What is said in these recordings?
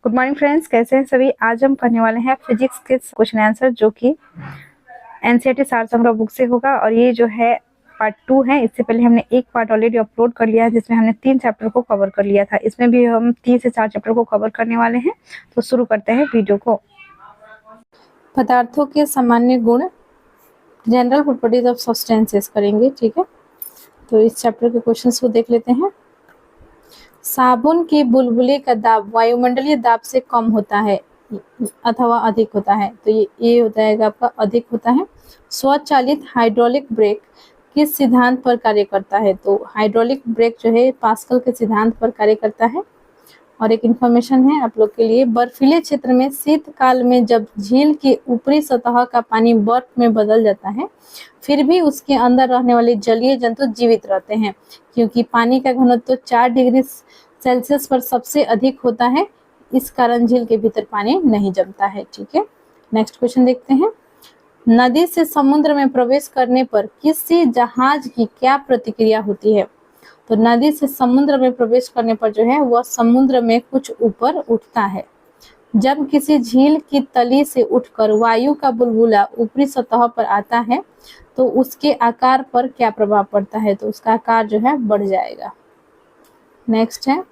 Good morning friends, कैसे हैं सभी। आज हम करने वाले हैं फिजिक्स के क्वेश्चन आंसर जो कि एनसीईआरटी सार संग्रह बुक से होगा। और ये जो है पार्ट 2 है। इससे पहले हमने एक पार्ट ऑलरेडी अपलोड कर लिया है जिसमें हमने 3 चैप्टर को कवर कर लिया था। इसमें भी हम 3 से 4 चैप्टर को कवर करने वाले हैं। तो शुरू करते हैं वीडियो को। पदार्थों के सामान्य गुण, जनरल प्रॉपर्टीज ऑफ सब्सटेंसेस करेंगे, ठीक है। तो इस चैप्टर के क्वेश्चंस को देख लेते हैं। साबुन के बुलबुले का दाब वायुमंडलीय दाब से कम होता है अथवा अधिक होता है। तो ये हो जाएगा आपका अधिक होता है। स्वचालित हाइड्रोलिक ब्रेक किस सिद्धांत पर कार्य करता है? तो हाइड्रोलिक ब्रेक जो है पास्कल के सिद्धांत पर कार्य करता है। और एक इन्फॉर्मेशन है आप लोग के लिए, बर्फीले क्षेत्र में शीतकाल में जब झील की ऊपरी सतह का पानी बर्फ में बदल जाता है, फिर भी उसके अंदर रहने वाले जलीय जंतु जीवित रहते हैं, क्योंकि पानी का घनत्व 4 डिग्री सेल्सियस पर सबसे अधिक होता है। इस कारण झील के भीतर पानी नहीं जमता है, ठीक है। नेक्स्ट क्वेश्चन देखते हैं। नदी से समुद्र में प्रवेश करने पर किसी जहाज की क्या प्रतिक्रिया होती है? तो नदी से समुद्र में प्रवेश करने पर जो है वह समुद्र में कुछ ऊपर उठता है। जब किसी झील की तली से उठकर वायु का बुलबुला ऊपरी सतह पर आता है तो उसके आकार पर क्या प्रभाव पड़ता है? तो उसका आकार जो है बढ़ जाएगा। नेक्स्ट है,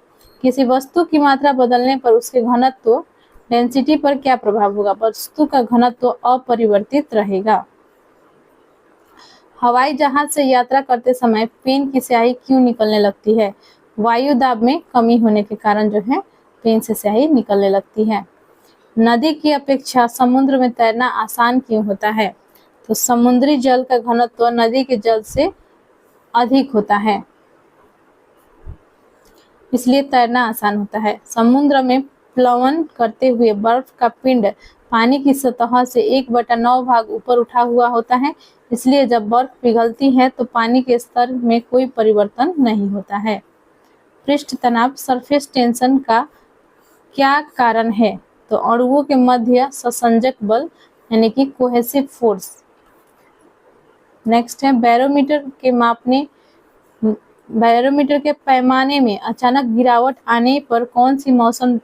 किसी वस्तु की मात्रा बदलने पर उसके घनत्व डेंसिटी पर क्या प्रभाव होगा? वस्तु का घनत्व अपरिवर्तित रहेगा। हवाई जहाज से यात्रा करते समय पेन की स्याही क्यों निकलने लगती है? वायु दाब में कमी होने के कारण जो है पेन से स्याही निकलने लगती है। नदी की अपेक्षा समुद्र में तैरना आसान क्यों होता है? तो समुद्री जल का घनत्व नदी के जल से अधिक होता है, इसलिए तैरना आसान होता है। समुद्र में प्लवन करते हुए बर्फ का पिंड पानी की सतह से 1/9 भाग ऊपर उठा हुआ होता है, इसलिए जब बर्फ पिघलती है तो पानी के स्तर में कोई परिवर्तन नहीं होता है। पृष्ठ तनाव सरफेस टेंशन का क्या कारण है? तो अणुओं के मध्य संसंजक बल यानी कि कोहेसिव फोर्स। नेक्स्ट है, बैरोमीटर के पैमाने में अचानक गिरावट आने पर कौन सी मौसम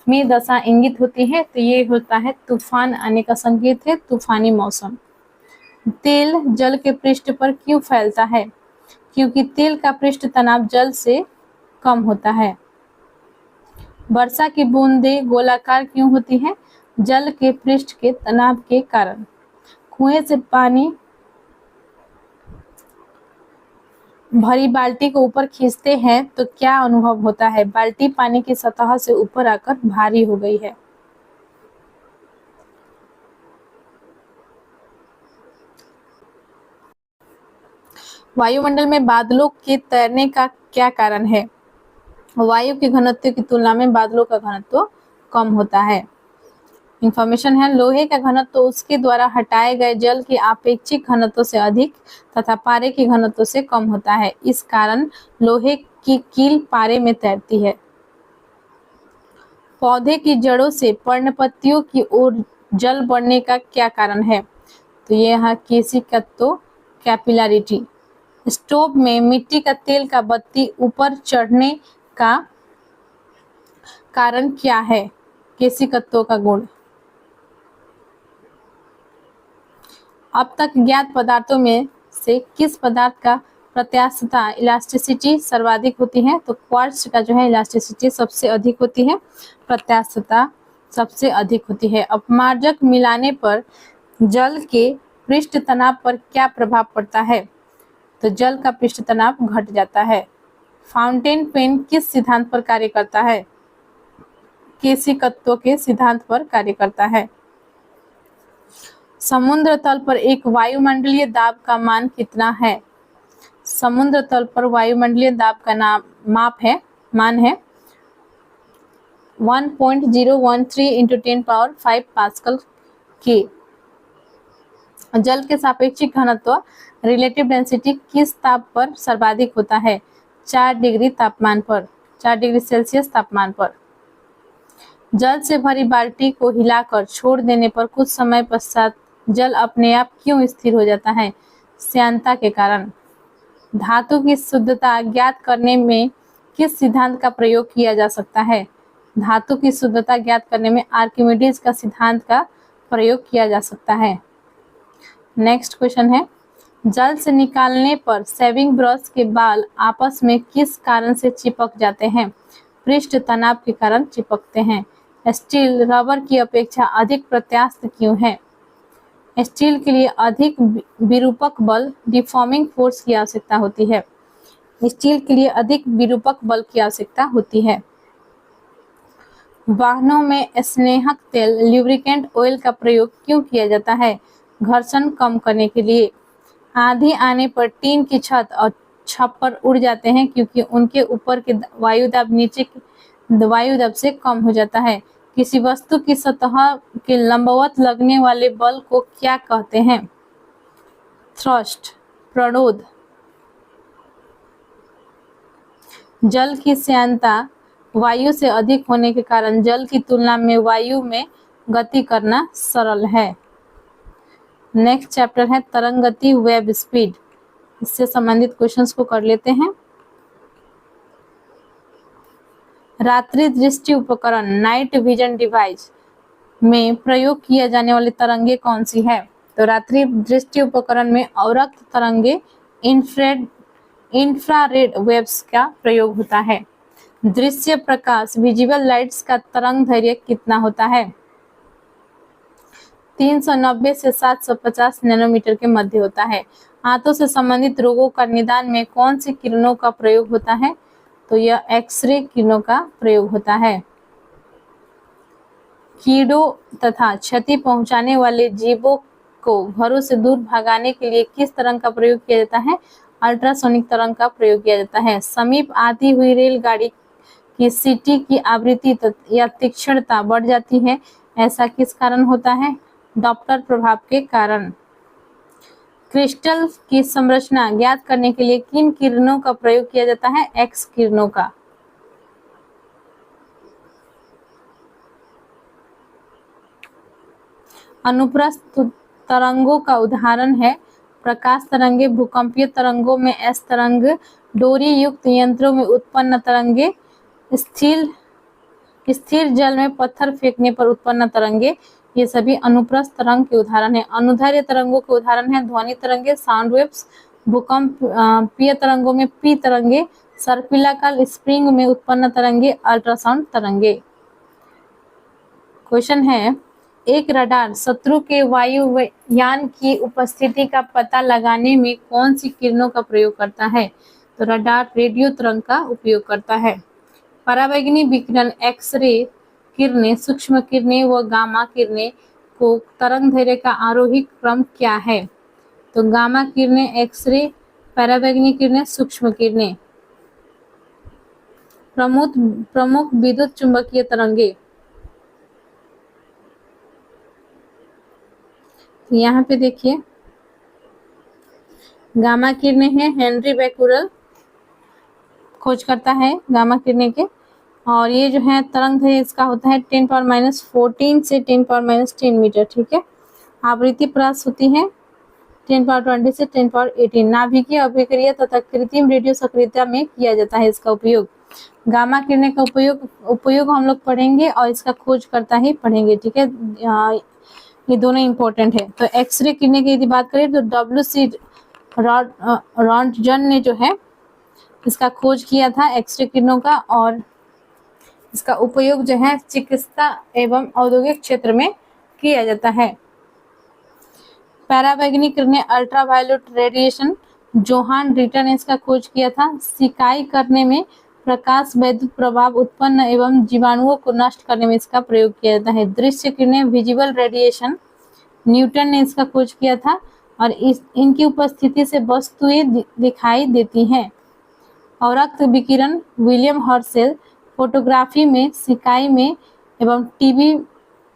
में दशा इंगित होती है? तो ये होता है तूफान आने का संकेत है, तूफानी मौसम। तेल जल के पृष्ठ पर क्यों फैलता है? क्योंकि तेल का पृष्ठ तनाव जल से कम होता है। वर्षा की बूंदें गोलाकार क्यों होती है? जल के पृष्ठ के तनाव के कारण। कुएं से पानी भरी बाल्टी को ऊपर खींचते हैं तो क्या अनुभव होता है? बाल्टी पानी की सतह से ऊपर आकर भारी हो गई है। वायुमंडल में बादलों के तैरने का क्या कारण है? वायु के घनत्व की तुलना में बादलों का घनत्व कम होता है। इंफॉर्मेशन है, लोहे का घनत्व उसके द्वारा हटाए गए जल के आपेक्षिक घनत्व से अधिक तथा पारे के घनत्व से कम होता है। इस कारण लोहे की कील पारे में तैरती है। पौधे की जड़ों से पर्णपत्तियों की ओर जल बढ़ने का क्या कारण है? तो यह है केशिकत्व, कैपिलरिटी। स्टोव में मिट्टी का तेल का बत्ती ऊपर चढ़ने का कारण क्या है? केशिकत्व का गुण। अब तक ज्ञात पदार्थों में से किस पदार्थ का प्रत्यास्थता इलास्टिसिटी सर्वाधिक होती है? तो क्वार्ट्ज का जो है इलास्टिसिटी सबसे अधिक होती है, प्रत्यास्थता सबसे अधिक होती है। अपमार्जक मिलाने पर जल के पृष्ठ तनाव पर क्या प्रभाव पड़ता है? तो जल का पृष्ठ तनाव घट जाता है। फाउंटेन पेन किस सिद्धांत पर कार्य करता है? केशिकत्व के सिद्धांत पर कार्य करता है। समुद्र तल पर एक वायुमंडलीय दाब का मान कितना है? समुद्र तल पर वायुमंडलीय दाब का मान है 1.013 × 10⁵ पास्कल के। जल के सापेक्षिक घनत्व रिलेटिव डेंसिटी किस ताप पर सर्वाधिक होता है? 4 डिग्री सेल्सियस तापमान पर। जल से भरी बाल्टी को हिलाकर छोड़ देने पर कुछ समय पश्चात जल अपने आप क्यों स्थिर हो जाता है? श्यानता के कारण। धातु की शुद्धता ज्ञात करने में किस सिद्धांत का प्रयोग किया जा सकता है? धातु की शुद्धता ज्ञात करने में आर्किमिडीज का सिद्धांत का प्रयोग किया जा सकता है। नेक्स्ट क्वेश्चन है, जल से निकालने पर शेविंग ब्रश के बाल आपस में किस कारण से चिपक जाते हैं? पृष्ठ तनाव के कारण चिपकते हैं। स्टील रबर की अपेक्षा अधिक प्रत्यास्थ क्यों है? स्टील के लिए अधिक विरूपक बल डिफॉर्मिंग फोर्स की आवश्यकता होती है। स्टील के लिए अधिक विरूपक बल की आवश्यकता होती है। वाहनों में स्नेहक तेल ल्यूब्रिकेंट ऑयल का प्रयोग क्यों किया जाता है? घर्षण कम करने के लिए। आंधी आने पर टीन की छत और छप्पर उड़ जाते हैं क्योंकि उनके ऊपर के वायुदाब नीचे के वायुदाब से कम हो जाता है। किसी वस्तु की सतह के लंबवत लगने वाले बल को क्या कहते हैं? थ्रस्ट, प्रणोद। जल की श्यानता वायु से अधिक होने के कारण जल की तुलना में वायु में गति करना सरल है। नेक्स्ट चैप्टर है तरंग गति, वेब स्पीड। इससे संबंधित क्वेश्चंस को कर लेते हैं। रात्रि दृष्टि उपकरण नाइट विजन डिवाइस में प्रयोग किया जाने वाली तरंगे कौन सी है? तो रात्रि दृष्टि उपकरण में अवरक्त तरंगे, इंफ्रारेड वेव्स का प्रयोग होता है। दृश्य प्रकाश विजिबल लाइट्स का तरंग दैर्घ्य कितना होता है? 390 से 750 नैनोमीटर के मध्य होता है। आंतों से संबंधित रोगों का निदान में कौन सी किरणों का प्रयोग होता है? तो यह एक्सरे किरणों का प्रयोग होता है। कीड़ों तथा क्षति पहुंचाने वाले जीवों को घरों से दूर भगाने के लिए किस तरंग का प्रयोग किया जाता है? अल्ट्रासोनिक तरंग का प्रयोग किया जाता है। समीप आती हुई रेलगाड़ी की सीटी की आवृत्ति या तीक्ष्णता बढ़ जाती है, ऐसा किस कारण होता है? डॉप्लर प्रभाव के कारण। क्रिस्टल की संरचना ज्ञात करने के लिए किन किरणों का प्रयोग किया जाता है? एक्स किरणों का। अनुप्रस्थ तरंगों का उदाहरण है प्रकाश तरंगे, भूकंपीय तरंगों में एस तरंग, डोरी युक्त यंत्रों में उत्पन्न तरंगे, स्थिर जल में पत्थर फेंकने पर उत्पन्न तरंगे, ये सभी अनुप्रस्थ तरंग के उदाहरण हैं। अनुदैर्घ्य तरंगों के उदाहरण हैं ध्वनि तरंगे, साउंड वेव्स, भूकंपीय तरंगों में पी तरंगे, सर्पिलाकार स्प्रिंग में उत्पन्न तरंगे, अल्ट्रासाउंड तरंगे। क्वेश्चन है, एक रडार शत्रु के वायुयान की उपस्थिति का पता लगाने में कौन सी किरणों का प्रयोग करता है? तो रडार रेडियो तरंग का उपयोग करता है। पराबैंगनी विकिरण, एक्सरे किरणें, सूक्ष्म किरणें व गामा किरणें को तरंग दैर्घ्य का आरोही क्रम क्या है? तो गामा किरणें, एक्सरे, पराबैंगनी किरणें, सूक्ष्म किरणें। प्रमुख विद्युत चुंबकीय तरंगे, यहाँ पे देखिए गामा किरणें हैं, हेनरी बैकुरल खोज करता है गामा किरणें के, और ये जो है तरंग दैर्घ्य इसका होता है 10⁻14 से 10⁻10 मीटर। ठीक है। आवृत्ति प्राप्त होती है 10⁻20 से 10⁻18। नाभिकीय अभिक्रिया तथा कृत्रिम रेडियो सक्रियता में किया जाता है इसका उपयोग। गामा किरणें का उपयोग हम लोग पढ़ेंगे और इसका खोज करता ही पढ़ेंगे। ठीक है, ये दोनों इंपॉर्टेंट है। तो एक्सरे किरणें की यदि बात करें तो डब्ल्यूसी रॉन्टजन ने जो है इसका खोज किया था एक्सरे किरणों का, और इसका उपयोग जो है चिकित्सा एवं औद्योगिक क्षेत्र में किया जाता है। पैराबैंगनी किरणें, अल्ट्रावायलेट रेडिएशन, जोहान रिटर ने इसका खोज किया था। सिकाई करने में प्रकाश वैद्युत प्रभाव उत्पन्न एवं जीवाणुओं को नष्ट करने में इसका प्रयोग किया जाता है। दृश्य किरणें, विजिबल रेडिएशन, न्यूटन ने इसका खोज किया था, और इनकी उपस्थिति से वस्तुएं दिखाई देती हैं। अवरक्त विकिरण, विलियम हर्शेल, फोटोग्राफी में, सिकाई में एवं टीवी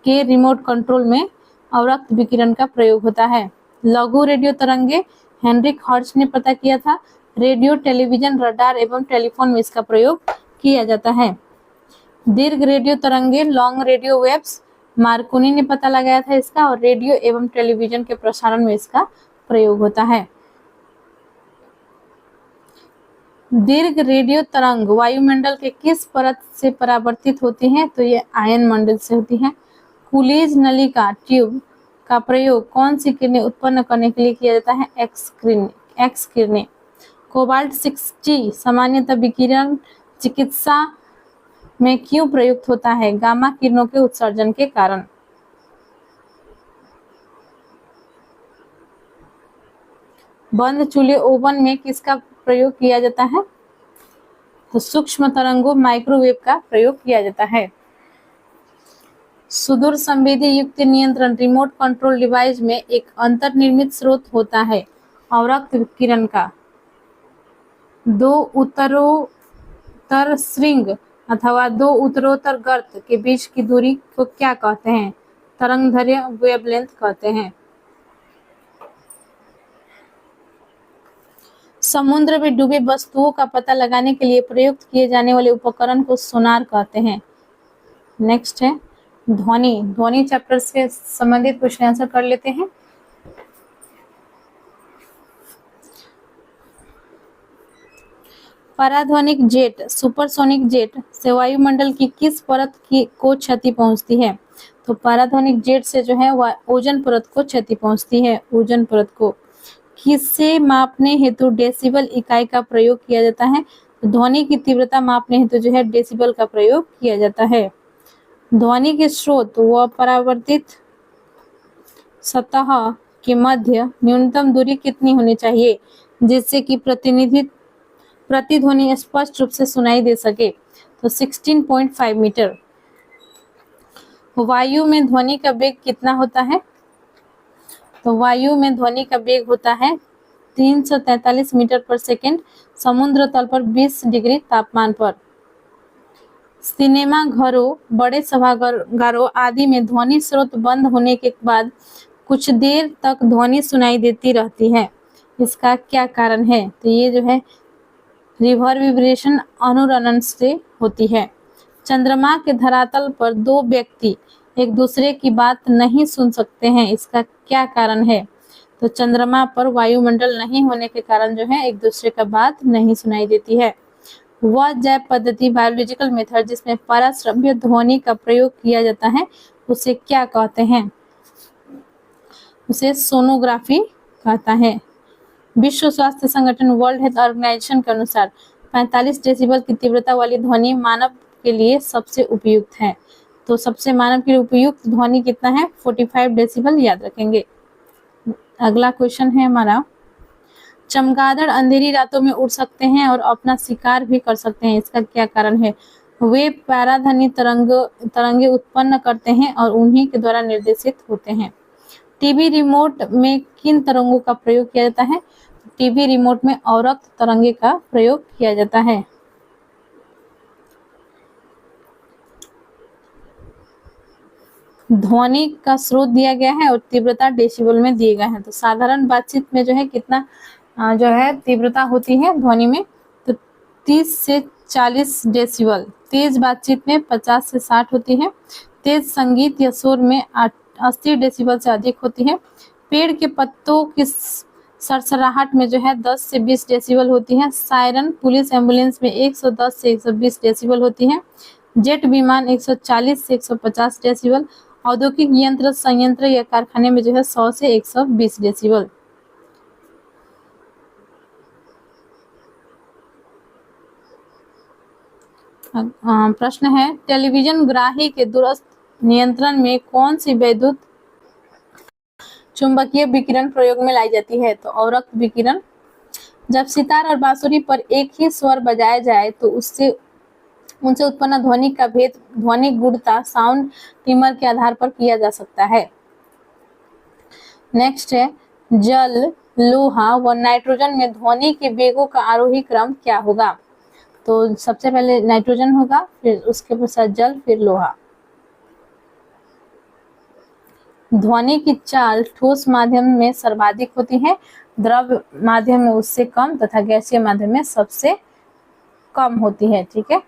के रिमोट कंट्रोल में अवरक्त विकिरण का प्रयोग होता है। लघु रेडियो तरंगे, हेनरिक हर्ट्ज ने पता किया था। रेडियो, टेलीविजन, रडार एवं टेलीफोन में इसका प्रयोग किया जाता है। दीर्घ रेडियो तरंगे, लॉन्ग रेडियो वेव्स, मार्कोनी ने पता लगाया था इसका, और रेडियो एवं टेलीविजन के प्रसारण में इसका प्रयोग होता है। दीर्घ रेडियो तरंग वायुमंडल के किस परत से परावर्तित होती हैं? तो ये आयन मंडल से होती है। कुलीज नलिका ट्यूब का प्रयोग कौन सी किरणें उत्पन्न करने के लिए किया जाता है? एक्स किरणें। कोबाल्ट 60 सामान्यतः विकिरण चिकित्सा में क्यों प्रयुक्त होता है? गामा किरणों के उत्सर्जन के कारण। बंद चूल्हे ओवन में किसका प्रयोग किया जाता है? तो सूक्ष्म तरंगों माइक्रोवेव का प्रयोग किया जाता है। सुदूर संवेदी युक्त नियंत्रण रिमोट कंट्रोल डिवाइस में एक अंतर्निर्मित स्रोत होता है अवरक्त विकिरण का। दो उत्तरोत्तर श्रृंग अथवा दो उत्तरोत्तर गर्त के बीच की दूरी को क्या कहते हैं? तरंगदैर्घ्य वेवलेंथ कहते हैं। समुद्र में डूबे वस्तुओं का पता लगाने के लिए प्रयुक्त किए जाने वाले उपकरण को सोनार कहते हैं। नेक्स्ट है ध्वनि चैप्टर से संबंधित क्वेश्चन आंसर कर लेते हैं। पराध्वनिक जेट सुपरसोनिक जेट से वायुमंडल की किस परत को क्षति पहुंचती है? तो पराध्वनिक जेट से जो है ओजोन परत को क्षति पहुंचती है। ओजोन परत को किससे मापने हेतु डेसिबल इकाई का प्रयोग किया जाता है? तो ध्वनि की तीव्रता मापने हेतु जो है डेसिबल का प्रयोग किया जाता है। ध्वनि के स्रोत व परावर्तित सतह के मध्य न्यूनतम दूरी कितनी होनी चाहिए जिससे कि प्रतिध्वनि स्पष्ट रूप से सुनाई दे सके? तो 16.5 मीटर। वायु में ध्वनि का वेग कितना होता है? तो वायु में ध्वनि का वेग होता है 343 मीटर पर सेकेंड समुद्र तल पर 20 डिग्री तापमान पर। सिनेमा घरों बड़े सभागारों आदि में ध्वनि स्रोत बंद होने के बाद कुछ देर तक ध्वनि सुनाई देती रहती है, इसका क्या कारण है? तो ये जो है रिवर्बरेशन अनुरणन से होती है। चंद्रमा के धरातल पर दो व्यक्ति एक दूसरे की बात नहीं सुन सकते हैं, इसका क्या कारण है? तो चंद्रमा पर वायुमंडल नहीं होने के कारण जो है एक दूसरे का बात नहीं सुनाई देती है। वह जैव पद्धति बायोलॉजिकल मेथड जिसमें पराश्रव्य ध्वनि का प्रयोग किया जाता है उसे क्या कहते हैं? उसे सोनोग्राफी कहता है। विश्व स्वास्थ्य संगठन वर्ल्ड हेल्थ ऑर्गेनाइजेशन के अनुसार 45 डेसिबल की तीव्रता वाली ध्वनि मानव के लिए सबसे उपयुक्त है। तो सबसे मानव के लिए उपयुक्त ध्वनि कितना है? 45 डेसिबल याद रखेंगे। अगला क्वेश्चन है हमारा, चमगादड़ अंधेरी रातों में उड़ सकते हैं और अपना शिकार भी कर सकते हैं, इसका क्या कारण है? वे पराध्वनि तरंगे उत्पन्न करते हैं और उन्हीं के द्वारा निर्देशित होते हैं। टीवी रिमोट में किन तरंगों का प्रयोग किया जाता है? टीवी रिमोट में अवरक्त तरंगे का प्रयोग किया जाता है। ध्वनि का स्रोत दिया गया है और तीव्रता डेसिबल में दिए गए हैं। तो साधारण बातचीत में जो है कितना जो है तीव्रता होती है ध्वनि में? तो 30 से 40 डेसिबल। तेज बातचीत में 50 से 60 होती है। तेज संगीत या शोर में 80 डेसिबल से अधिक होती है। पेड़ के पत्तों की सरसराहट में जो है 10 से 20 डेसिबल होती है। सायरन पुलिस एम्बुलेंस में 110 से 120 डेसिबल होती है। जेट विमान 140 से 150 डेसिबल। औद्योगिक यंत्र संयंत्र या कारखाने में जो है 100 से 120 डेसिबल। प्रश्न है, टेलीविजन ग्राही के दूरस्थ नियंत्रण में कौन सी वैद्युत चुंबकीय विकिरण प्रयोग में लाई जाती है? तो अवरक्त विकिरण। जब सितार और बांसुरी पर एक ही स्वर बजाया जाए तो उनसे उत्पन्न ध्वनि का भेद ध्वनि गुणता साउंड टिमर के आधार पर किया जा सकता है। नेक्स्ट है, जल, लोहा व नाइट्रोजन में ध्वनि के वेगों का आरोही क्रम क्या होगा? तो सबसे पहले नाइट्रोजन होगा, फिर उसके पश्चात जल, फिर लोहा। ध्वनि की चाल ठोस माध्यम में सर्वाधिक होती है, द्रव माध्यम में उससे कम तथा गैसीय माध्यम में सबसे कम होती है। ठीक है।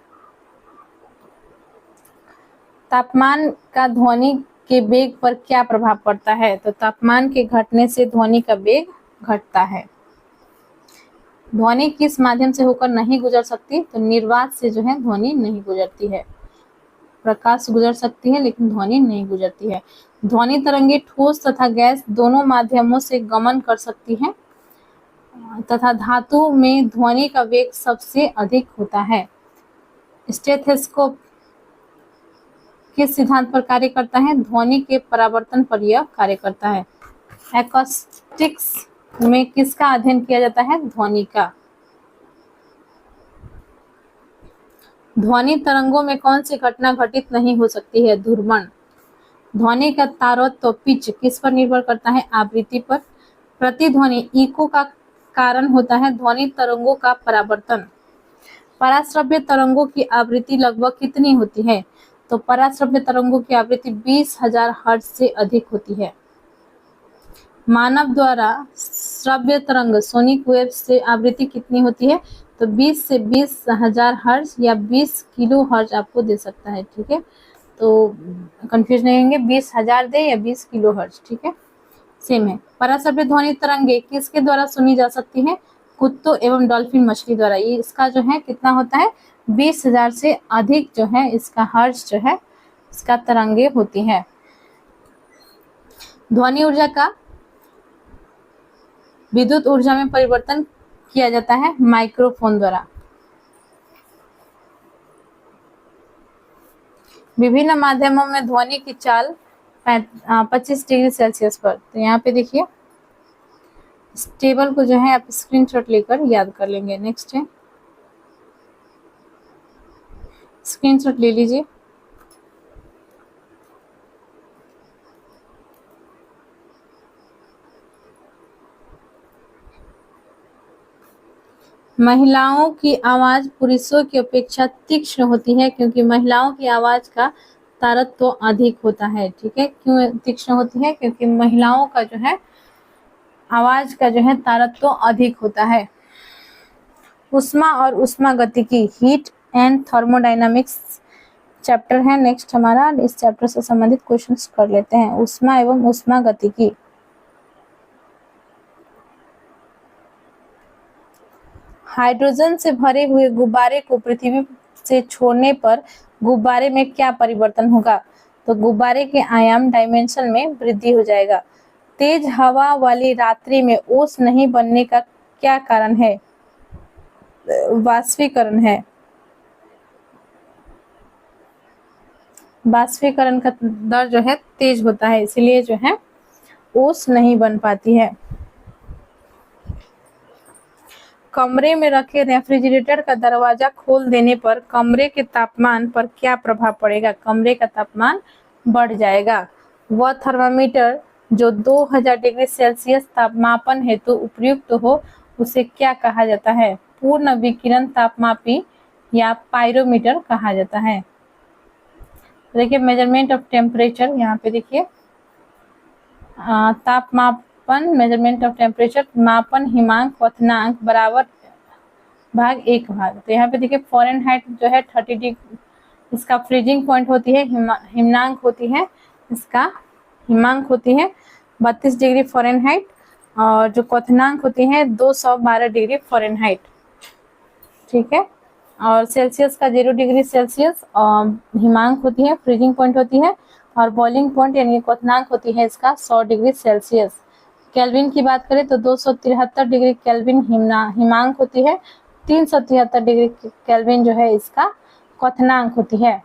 तापमान का ध्वनि के वेग पर क्या प्रभाव पड़ता है? तो तापमान के घटने से ध्वनि का वेग घटता है। ध्वनि किस माध्यम से होकर नहीं गुजर सकती? तो निर्वात से जो है ध्वनि नहीं गुजरती है। प्रकाश गुजर सकती है लेकिन ध्वनि नहीं गुजरती है। ध्वनि तरंगे ठोस तथा गैस दोनों माध्यमों से गमन कर सकती है तथा धातु में ध्वनि का वेग सबसे अधिक होता है। स्टेथोस्कोप किस सिद्धांत पर कार्य करता है? ध्वनि के परावर्तन पर यह कार्य करता है। एकॉस्टिक्स में किसका अध्ययन किया जाता है? ध्वनि का। ध्वनि तरंगों में कौन सी घटना घटित नहीं हो सकती है? ध्रुवण। ध्वनि का तारतम्य पिच किस पर निर्भर करता है? आवृत्ति पर। प्रतिध्वनि इको का कारण होता है ध्वनि तरंगों का परावर्तन। पराश्रव्य तरंगों की आवृत्ति लगभग कितनी होती है? तो पराश्रव्य तरंगों की आवृत्ति 20,000 हर्ट्ज से अधिक होती है। मानव द्वारा श्रव्य तरंग सोनिक वेव से आवृत्ति कितनी होती है? तो 20 से 20,000 हर्ट्ज या 20 किलो हर्ट्ज आपको दे सकता है। ठीक है, तो कंफ्यूज नहीं होंगे, 20,000 दे या 20 किलो हर्ट्ज। ठीक है, सेम है। पराश्रव्य ध्वनि तरंगे किसके द्वारा सुनी जा सकती है? कुत्तों एवं डॉल्फिन मछली द्वारा। ये इसका जो है कितना होता है? 20,000 से अधिक जो है इसका हर्ट्ज जो है इसका तरंगे होती है। ध्वनि ऊर्जा का विद्युत ऊर्जा में परिवर्तन किया जाता है माइक्रोफोन द्वारा। विभिन्न माध्यमों में ध्वनि की चाल 25 डिग्री सेल्सियस पर। तो यहाँ पे देखिए इस टेबल को जो है आप स्क्रीनशॉट लेकर याद कर लेंगे। नेक्स्ट है, स्क्रीनशॉट ले लीजिए। महिलाओं की आवाज पुरुषों की अपेक्षा तीक्ष्ण होती है क्योंकि महिलाओं की आवाज का तारतम्य अधिक होता है। ठीक है, क्यों तीक्ष्ण होती है? क्योंकि महिलाओं का जो है आवाज का जो है तारतम्य अधिक होता है। ऊष्मा और ऊष्मागतिकी हीट एंड थर्मोडायनामिक्स चैप्टर है नेक्स्ट हमारा। इस चैप्टर से संबंधित क्वेश्चंस कर लेते हैं। ऊष्मा एवं ऊष्मागतिकी। हाइड्रोजन से भरे हुए गुब्बारे को पृथ्वी से छोड़ने पर गुब्बारे में क्या परिवर्तन होगा? तो गुब्बारे के आयाम डायमेंशन में वृद्धि हो जाएगा। तेज हवा वाली रात्रि में ओस नहीं बनने का क्या कारण है? वाष्पीकरण है। वाष्पीकरण का दर जो है तेज होता है, इसलिए जो है ओस नहीं बन पाती है। कमरे में रखे रेफ्रिजरेटर का दरवाजा खोल देने पर कमरे के तापमान पर क्या प्रभाव पड़ेगा? कमरे का तापमान बढ़ जाएगा। वह थर्मामीटर जो 2000 डिग्री सेल्सियस तापमापन हेतु उपयुक्त हो उसे क्या कहा जाता है? पूर्ण विकिरण तापमापी या पाइरोमीटर कहा जाता है। देखिए मेजरमेंट ऑफ टेम्परेचर, यहाँ पे देखिए तापमापन मेजरमेंट ऑफ टेम्परेचर मापन हिमांक क्वथनांक बराबर भाग 1 भाग। तो यहाँ पे देखिए फ़ारेनहाइट जो है 30 डिग्री इसका फ्रीजिंग पॉइंट होती है। हिमांक होती है इसका हिमांक होती है 32 डिग्री फ़ारेनहाइट और जो क्वथनांक होती है 212 डिग्री फ़ारेनहाइट। ठीक है, और सेल्सियस का 0 डिग्री सेल्सियस हिमांक होती है, फ्रीजिंग पॉइंट होती है, और बॉइलिंग पॉइंट यानी क्वथनांक होती है इसका 100 डिग्री सेल्सियस। केल्विन की बात करें तो 273 डिग्री केल्विन हिमांक होती है, 373 डिग्री केल्विन जो है इसका क्वथनांक होती है।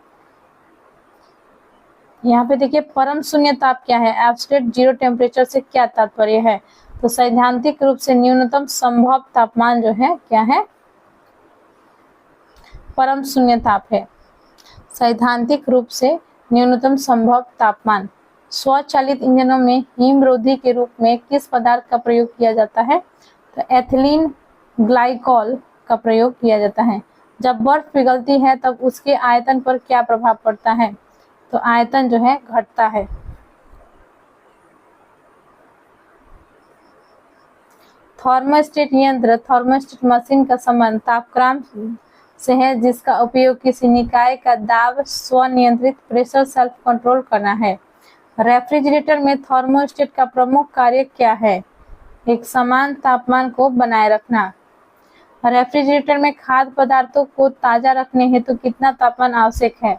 यहाँ पे देखिए परम शून्य ताप क्या है? एब्सोल्यूट जीरो टेम्परेचर से क्या तात्पर्य है? तो सैद्धांतिक रूप से न्यूनतम संभव तापमान जो है क्या है? परम शून्य ताप है। सैद्धांतिक रूप से न्यूनतम संभव तापमान। स्वचालित इंजनों में हिमरोधी के रूप में किस पदार्थ का प्रयोग किया जाता है? तो एथिलीन ग्लाइकॉल का प्रयोग किया जाता है। जब बर्फ पिघलती है तब उसके आयतन पर क्या प्रभाव पड़ता है? तो आयतन जो है घटता है। थर्मोस्टेट यंत्र थर्मोस्टेट मशीन का संबंध तापक्रम से है जिसका उपयोग किसी निकाय का दाब स्वनियंत्रित प्रेशर सेल्फ कंट्रोल करना है। रेफ्रिजरेटर में थर्मोस्टेट का प्रमुख कार्य क्या है? एक समान तापमान को बनाए रखना। रेफ्रिजरेटर में खाद्य पदार्थों को ताजा रखने हेतु कितना तापमान आवश्यक है?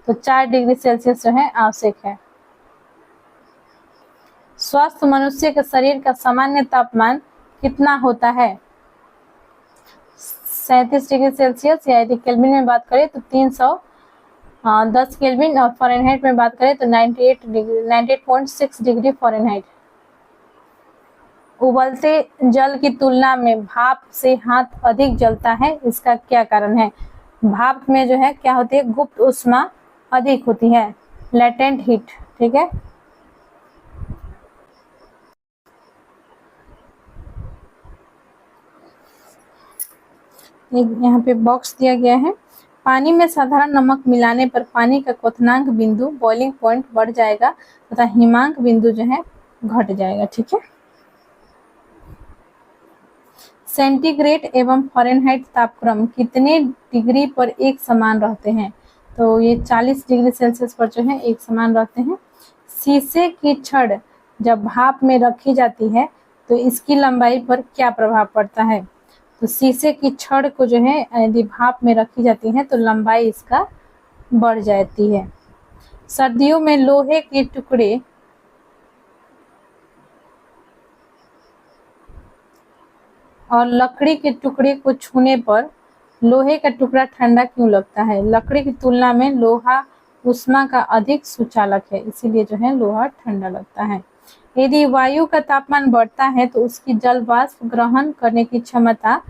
तो 4 डिग्री सेल्सियस जो है आवश्यक है। स्वस्थ मनुष्य के शरीर का सामान्य तापमान कितना होता है? 37 डिग्री सेल्सियस, या यदि केल्विन में बात करें तो 310 केल्विन, और फ़ारेनहाइट में बात करें तो 98.6 डिग्री फ़ारेनहाइट। उबलते जल की तुलना में भाप से हाथ अधिक जलता है, इसका क्या कारण है? भाप में जो है क्या होती है, गुप्त ऊष्मा अधिक होती है, लेटेंट हीट। ठीक है, यहाँ पे बॉक्स दिया गया है। पानी में साधारण नमक मिलाने पर पानी का क्वथनांक बिंदु बॉइलिंग पॉइंट बढ़ जाएगा तथा हिमांक बिंदु जो है घट जाएगा। ठीक है, सेंटीग्रेड एवं फ़ारेनहाइट तापक्रम कितने डिग्री पर एक समान रहते हैं? तो ये 40 डिग्री सेल्सियस पर जो है एक समान रहते हैं। शीशे की छड़ जब भाप में रखी जाती है तो इसकी लंबाई पर क्या प्रभाव पड़ता है? तो शीशे की छड़ को जो है यदि भाप में रखी जाती है तो लंबाई इसका बढ़ जाती है। सर्दियों में लोहे के टुकड़े और लकड़ी के टुकड़े को छूने पर लोहे का टुकड़ा ठंडा क्यों लगता है? लकड़ी की तुलना में लोहा ऊष्मा का अधिक सुचालक है, इसीलिए जो है लोहा ठंडा लगता है। यदि वायु का तापमान बढ़ता है तो उसकी जल वाष्प ग्रहण करने की क्षमता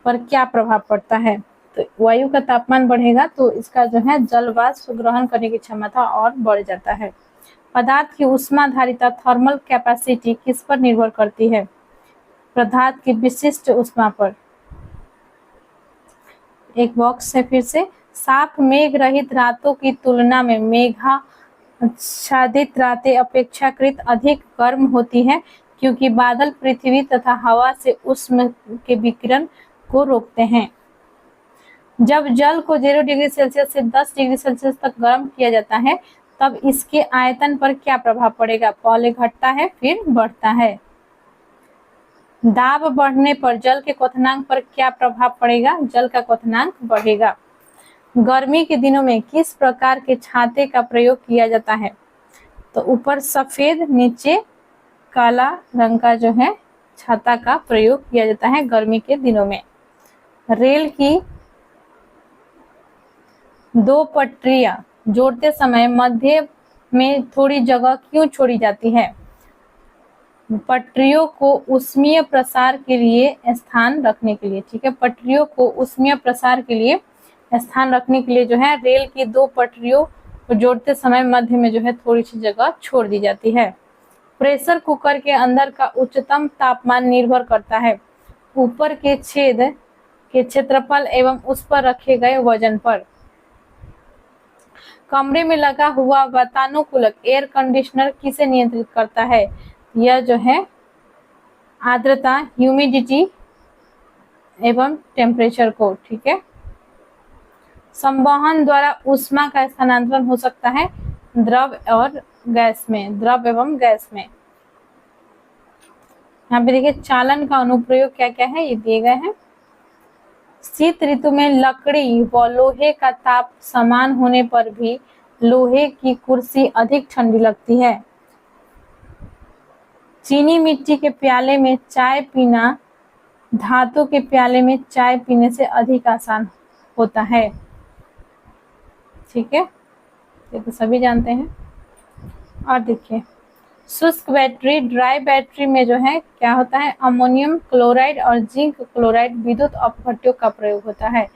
पर क्या प्रभाव पड़ता है? तो वायु का तापमान बढ़ेगा तो इसका जो है जल वाष्प ग्रहण करने की क्षमता और बढ़ जाता है। पदार्थ की ऊष्माधारिता थर्मल कैपेसिटी किस पर निर्भर करती है? पदार्थ की विशिष्ट ऊष्मा पर। एक बॉक्स है फिर से, साफ मेघ रहित रातों की तुलना में मेघाच्छादित रातें अपेक्षाकृत अधिक गर्म होती है क्योंकि बादल पृथ्वी तथा हवा से उष्मा के विकिरण को रोकते हैं। जब जल को 0 डिग्री सेल्सियस से 10 डिग्री सेल्सियस तक गर्म किया जाता है तब इसके आयतन पर क्या प्रभाव पड़ेगा? पहले घटता है फिर बढ़ता है। दाब बढ़ने पर जल के क्वथनांक पर क्या प्रभाव पड़ेगा? जल का क्वथनांक बढ़ेगा। गर्मी के दिनों में किस प्रकार के छाते का प्रयोग किया जाता है? तो ऊपर सफेद नीचे काला रंग का जो है छाता का प्रयोग किया जाता है गर्मी के दिनों में। रेल की 2 पटरियां जोड़ते समय मध्य में थोड़ी जगह क्यों छोड़ी जाती है? पटरियों को ऊष्मीय प्रसार के लिए स्थान रखने के लिए। ठीक है, पटरियों को ऊष्मीय प्रसार के लिए स्थान रखने के लिए जो है रेल की 2 पटरियों को जोड़ते समय मध्य में जो है थोड़ी सी जगह छोड़ दी जाती है। प्रेशर कुकर के अंदर का उच्चतम तापमान निर्भर करता है ऊपर के छेद के क्षेत्रफल एवं उस पर रखे गए वजन पर। कमरे में लगा हुआ वातानुकूलक एयर कंडीशनर किसे नियंत्रित करता है? यह जो है आर्द्रता, ह्यूमिडिटी एवं टेम्परेचर को। ठीक है, संवहन द्वारा ऊष्मा का स्थानांतरण हो सकता है द्रव और गैस में, द्रव एवं गैस में। यहाँ पे देखिए चालन का अनुप्रयोग क्या क्या है ये दिए गए हैं। शीत ऋतु में लकड़ी व लोहे का ताप समान होने पर भी लोहे की कुर्सी अधिक ठंडी लगती है। चीनी मिट्टी के प्याले में चाय पीना धातु के प्याले में चाय पीने से अधिक आसान होता है। ठीक है, ये तो सभी जानते हैं। और देखिए शुष्क बैटरी, ड्राई बैटरी में जो है क्या होता है, अमोनियम क्लोराइड और जिंक क्लोराइड विद्युत अपघट्यों का प्रयोग होता है।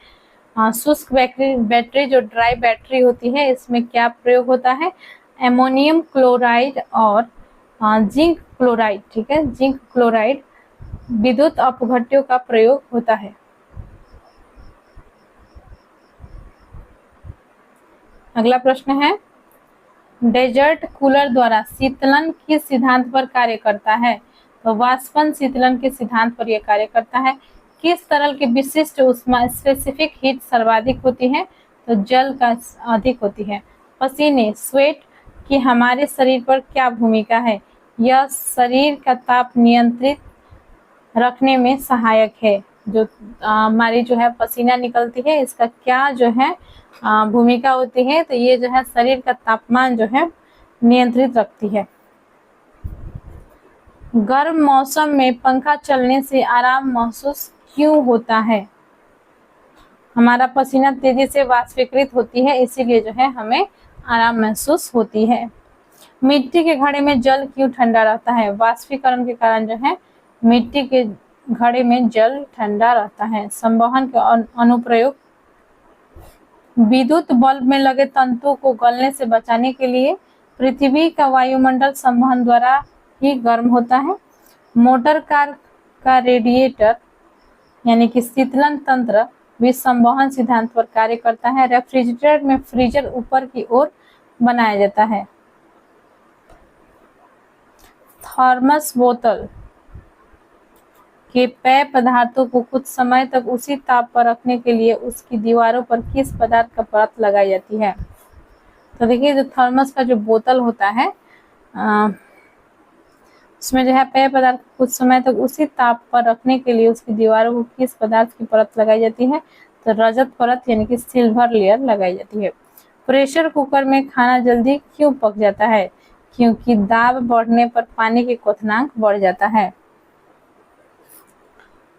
शुष्क बैटरी जो ड्राई बैटरी होती है इसमें क्या प्रयोग होता है, अमोनियम क्लोराइड और जिंक क्लोराइड। ठीक है, जिंक क्लोराइड विद्युत अपघट्यों का प्रयोग होता है। अगला प्रश्न है, डेजर्ट कूलर द्वारा शीतलन किस सिद्धांत पर कार्य करता है? तो वाष्पन शीतलन के सिद्धांत पर यह कार्य करता है। किस तरल के विशिष्ट ऊष्मा स्पेसिफिक हीट सर्वाधिक होती है? तो जल का अधिक होती है। पसीने, स्वेट की हमारे शरीर पर क्या भूमिका है? यह शरीर का ताप नियंत्रित रखने में सहायक है। जो हमारी जो है पसीना निकलती है, इसका क्या जो है भूमिका होती है, तो ये जो है शरीर का तापमान जो है नियंत्रित रखती है। गर्म मौसम में पंखा चलने से आराम महसूस क्यों होता है? हमारा पसीना तेजी से वाष्पीकृत होती है, इसीलिए जो है हमें आराम महसूस होती है। मिट्टी के घड़े में जल क्यों ठंडा रहता है? वाष्पीकरण के कारण जो है मिट्टी के घड़े में जल ठंडा रहता है। संवहन के अनुप्रयोग, विद्युत बल्ब में लगे तंतु को गलने से बचाने के लिए पृथ्वी का वायुमंडल संवहन द्वारा ही गर्म होता है। मोटर कार का रेडिएटर यानी कि शीतलन तंत्र भी संवहन सिद्धांत पर कार्य करता है। रेफ्रिजरेटर में फ्रीजर ऊपर की ओर बनाया जाता है। थर्मस बोतल के पेय पदार्थों को कुछ समय तक उसी ताप पर रखने के लिए उसकी दीवारों पर किस पदार्थ का परत लगाई जाती है? तो देखिए, जो थर्मस का जो बोतल होता है उसमें जो है पेय पदार्थ कुछ समय तक उसी ताप पर रखने के लिए उसकी दीवारों को किस पदार्थ की परत लगाई जाती है? तो रजत परत यानी कि सिल्वर लेयर लगाई जाती है। प्रेशर कुकर में खाना जल्दी क्यों पक जाता है? क्योंकि दाब बढ़ने पर पानी के क्वथनांक बढ़ जाता है।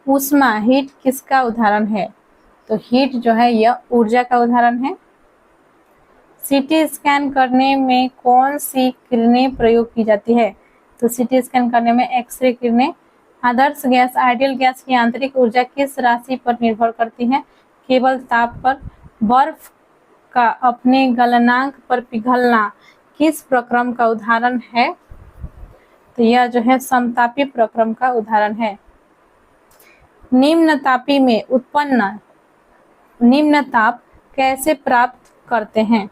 ऊष्मा हीट किसका उदाहरण है? तो हीट जो है यह ऊर्जा का उदाहरण है। सीटी स्कैन करने में कौन सी किरणें प्रयोग की जाती है? तो सीटी स्कैन करने में एक्सरे किरणें। आदर्श गैस आइडियल गैस की आंतरिक ऊर्जा किस राशि पर निर्भर करती है? केवल ताप पर। बर्फ का अपने गलनांक पर पिघलना किस प्रक्रम का उदाहरण है? तो यह जो है समतापी प्रक्रम का उदाहरण है। निम्न तापी में उत्पन्न निम्न ताप कैसे प्राप्त करते हैं?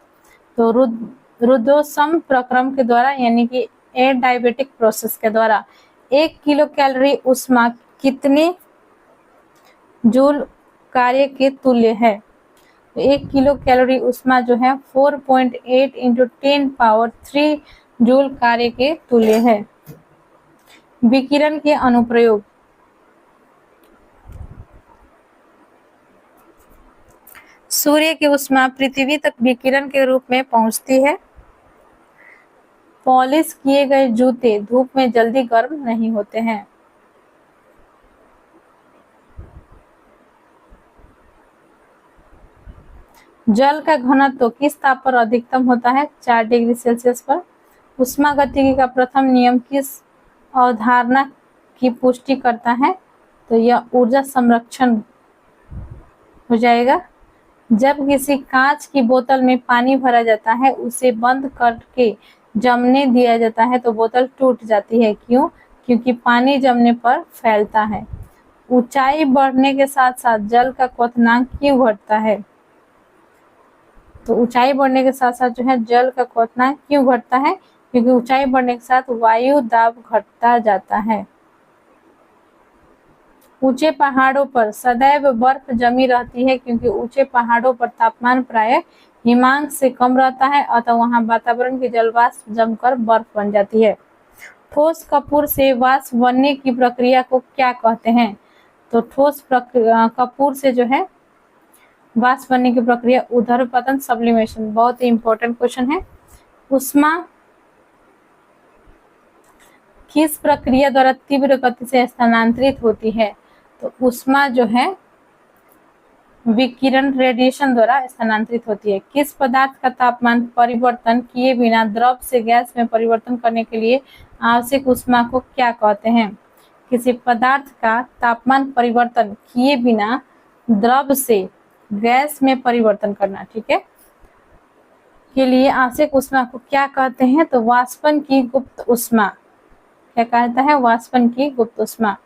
तो रुद्धोष्म प्रक्रम के द्वारा यानी कि एडायबेटिक प्रोसेस के द्वारा। 1 किलो कैलोरी ऊष्मा कितने जूल कार्य के तुल्य है? तो 1 किलो कैलोरी ऊष्मा जो है 4.8 × 10⁻³ जूल कार्य के तुल्य है। विकिरण के अनुप्रयोग, सूर्य की ऊष्मा पृथ्वी तक विकिरण के रूप में पहुंचती है। पॉलिश किए गए जूते धूप में जल्दी गर्म नहीं होते हैं। जल का घनत्व किस ताप पर अधिकतम होता है? 4 डिग्री सेल्सियस पर। ऊष्मागतिकी का प्रथम नियम किस अवधारणा की पुष्टि करता है? तो यह ऊर्जा संरक्षण हो जाएगा। जब किसी कांच की बोतल में पानी भरा जाता है, उसे बंद करके जमने दिया जाता है तो बोतल टूट जाती है। क्यों? क्योंकि पानी जमने पर फैलता है। ऊंचाई बढ़ने के साथ साथ जल का क्वथनांक क्यों घटता है? तो ऊंचाई बढ़ने के साथ साथ जो है जल का क्वथनांक क्यों घटता है? क्योंकि ऊंचाई बढ़ने के साथ वायु दाब घटता जाता है। ऊंचे पहाड़ों पर सदैव बर्फ जमी रहती है क्योंकि ऊंचे पहाड़ों पर तापमान प्रायः हिमांक से कम रहता है, अतः वहां वातावरण की जलवाष्प जमकर बर्फ बन जाती है। ठोस कपूर से वाष्प बनने की प्रक्रिया को क्या कहते हैं? तो ठोस कपूर से जो है वाष्प बनने की प्रक्रिया ऊर्ध्वपतन सब्लिमेशन। बहुत ही इंपॉर्टेंट क्वेश्चन है। ऊष्मा किस प्रक्रिया द्वारा तीव्र गति से स्थानांतरित होती है? तो ऊष्मा जो है विकिरण रेडिएशन द्वारा स्थानांतरित होती है। किस पदार्थ का तापमान परिवर्तन किए बिना द्रव से गैस में परिवर्तन करने के लिए आवश्यक ऊष्मा को क्या कहते हैं? किसी पदार्थ का तापमान परिवर्तन किए बिना द्रव से गैस में परिवर्तन करना, ठीक है, के लिए आवश्यक ऊष्मा को क्या कहते हैं? तो वाष्पन की गुप्त ऊष्मा। क्या कहता है? वाष्पन की गुप्त ऊष्मा।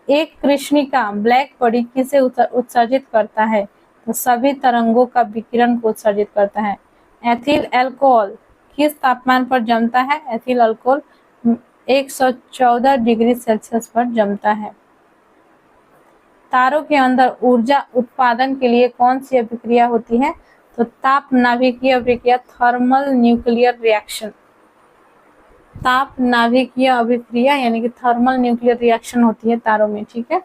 एक कृष्णिका ब्लैक बॉडी किसे उत्सर्जित करता है? तो सभी तरंगों का विकिरण को उत्सर्जित करता है। एथिल अल्कोहल किस तापमान पर जमता है? एथिल अल्कोहल 114 डिग्री सेल्सियस पर जमता है। तारों के अंदर ऊर्जा उत्पादन के लिए कौन सी अभिक्रिया होती है? तो ताप नाभिकीय अभिक्रिया, थर्मल न्यूक्लियर रिएक्शन। ताप नाभिकीय अभिक्रिया यानी कि थर्मल न्यूक्लियर रिएक्शन होती है तारों में, ठीक है।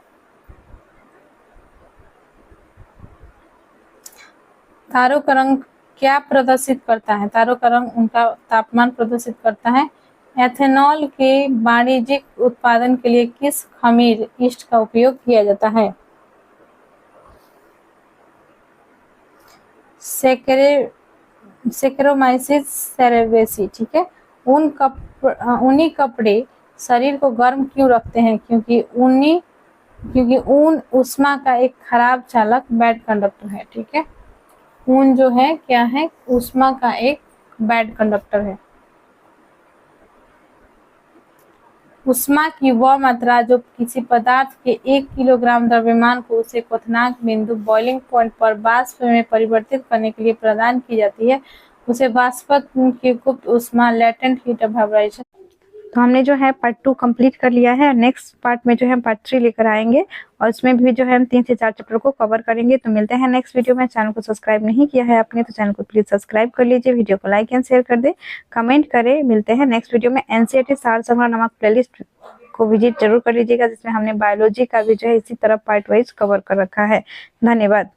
तारों का रंग क्या प्रदर्शित करता है? तारों का रंग उनका तापमान प्रदर्शित करता है। एथेनॉल के वाणिज्यिक उत्पादन के लिए किस खमीर ईस्ट का उपयोग किया जाता है? सेक्रोमाइसिस सेरेवेसी। ठीक है। ऊनी कपड़े शरीर को गर्म क्यों रखते हैं? क्योंकि ऊन ऊष्मा का एक खराब चालक, बैड कंडक्टर है। ठीक है। ऊन जो है क्या है? ऊष्मा का एक बैड कंडक्टर है। ऊष्मा की वह मात्रा जो किसी पदार्थ के 1 किलोग्राम द्रव्यमान को उसे क्वथनांक बिंदु बॉइलिंग पॉइंट पर वाष्प में परिवर्तित करने के लिए प्रदान की जाती है, उसे वाष्पत्व की गुप्त ऊष्मा, लेटेंट हीट ऑफ वेपोराइजेशन। तो हमने जो है पार्ट 2 कंप्लीट कर लिया है। नेक्स्ट पार्ट में जो है पार्ट 3 लेकर आएंगे और उसमें भी जो है हम 3 से 4 चैप्टर को कवर करेंगे। तो मिलते हैं नेक्स्ट वीडियो में। चैनल को सब्सक्राइब नहीं किया है आपने तो चैनल को प्लीज सब्सक्राइब कर लीजिए, वीडियो को लाइक एंड शेयर कर दे, कमेंट करें। मिलते हैं नेक्स्ट वीडियो में। एनसीईआरटी सार संग्रह नामक प्लेलिस्ट को विजिट जरूर कर लीजिएगा, जिसमें हमने बायोलॉजी का भी जो है इसी तरह पार्ट वाइज कवर कर रखा है। धन्यवाद।